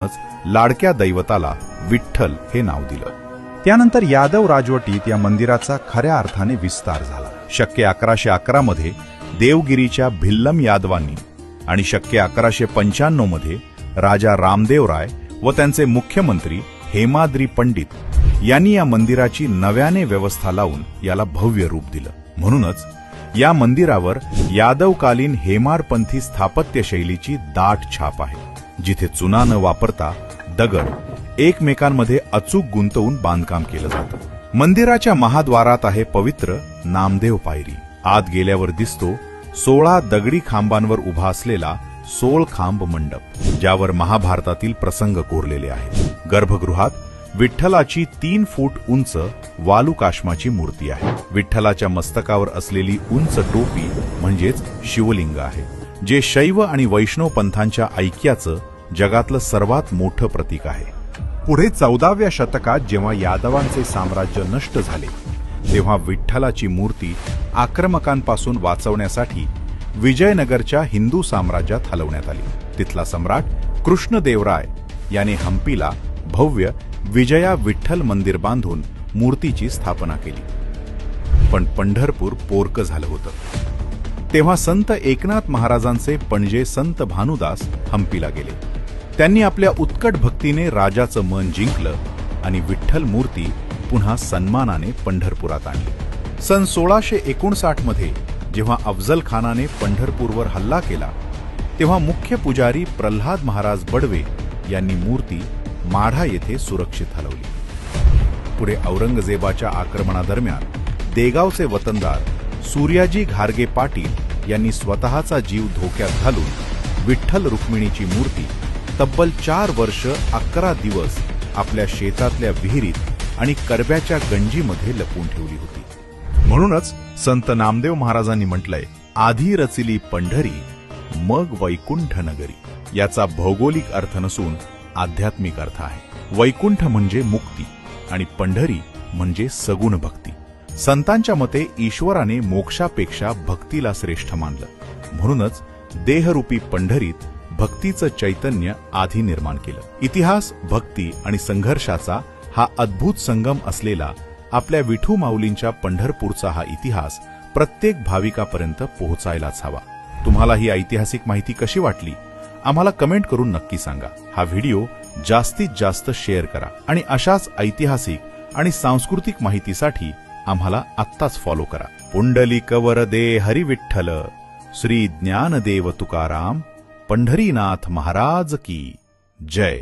लाडक्या दैवताला विठ्ठल हे नाव दिलं। त्यानंतर यादव राजवटीत या मंदिराचा खऱ्या अर्थाने विस्तार झाला। शके 1111 मध्ये देवगिरीच्या भिल्लम यादवांनी आणि शके 1195 मध्ये राजा रामदेव राय व त्यांचे मुख्यमंत्री हेमाद्री पंडित यांनी या मंदिराची नव्याने व्यवस्था लावून याला भव्य रूप दिलं। म्हणूनच या मंदिरावर यादवकालीन हेमाडपंथी स्थापत्य शैलीची दाट छाप आहे, जिथे चुना न वापरता दगड एकमेकांमध्ये अचूक गुंतवून बांधकाम केलं जातं। मंदिराच्या महाद्वारात आहे पवित्र नामदेव पायरी। आत गेल्यावर दिसतो 16 दगडी खांबांवर उभा असलेला 16 खांब मंडप, ज्यावर महाभारतातील प्रसंग कोरलेले आहेत। गर्भगृहात विठ्ठलाची 3 फूट उंच वालुकाश्माची मूर्ती आहे। विठ्ठलाच्या मस्तकावर असलेली उंच टोपी म्हणजेच शिवलिंग आहे, जे शैव आणि वैष्णव पंथांच्या ऐक्याचं जगातलं सर्वात मोठं प्रतीक आहे। पुढे 14व्या शतकात जेव्हा यादवांचे साम्राज्य नष्ट झाले, तेव्हा विठ्ठलाची मूर्ती आक्रमकांपासून वाचवण्यासाठी विजयनगरच्या हिंदू साम्राज्यात हलवण्यात आली। तिथला सम्राट कृष्णदेवराय याने हंपीला भव्य विजया विठ्ठल मंदिर बांधून मूर्तीची स्थापना केली। पण पंढरपूर पोरकं झालं होतं। तेव्हा संत एकनाथ महाराजांचे पणजे संत भानुदास हंपीला गेले। त्यांनी आपल्या उत्कट भक्तीने राजाचं मन जिंकलं आणि विठ्ठल मूर्ती पुन्हा सन्मानाने पंढरपुरात आणली। सन 1659 मध्ये जेव्हा अफजल खानाने पंढरपूरवर हल्ला केला, तेव्हा मुख्य पुजारी प्रल्हाद महाराज बडवे यांनी मूर्ती माढा येथे सुरक्षित हलवली। पुढे औरंगजेबाच्या आक्रमणादरम्यान देगावचे वतनदार सूर्याजी घारगे पाटील यांनी स्वतःचा जीव धोक्यात घालून विठ्ठल रुक्मिणीची मूर्ती तब्बल 4 वर्ष 11 दिवस आपल्या शेतातल्या विहिरीत आणि करब्याच्या गंजीमध्ये लपवून ठेवली होती। म्हणूनच संत नामदेव महाराजांनी म्हटलंय, आधी रचिली पंढरी मग वैकुंठ नगरी। याचा भौगोलिक अर्थ नसून आध्यात्मिक अर्थ आहे। वैकुंठ म्हणजे मुक्ती आणि पंढरी म्हणजे सगुण भक्ती। संतांच्या मते ईश्वराने मोक्षापेक्षा भक्तीला श्रेष्ठ मानलं, म्हणूनच देहरूपी पंढरीत भक्तीचं चैतन्य आधी निर्माण केलं। इतिहास, भक्ती आणि संघर्षाचा हा अद्भुत संगम असलेला आपल्या विठू माऊलींच्या पंढरपूरचा हा इतिहास प्रत्येक भाविकापर्यंत पोहोचायलाच हवा। तुम्हाला ही ऐतिहासिक माहिती कशी वाटली आम्हाला कमेंट करून नक्की सांगा। हा व्हिडिओ जास्तीत जास्त शेअर करा आणि अशाच ऐतिहासिक आणि सांस्कृतिक माहितीसाठी आम्हाला आत्ताच फॉलो करा। पुंडलिक वरदे हरी विठ्ठल, श्री ज्ञानदेव तुकाराम, पंढरीनाथ महाराज की जय।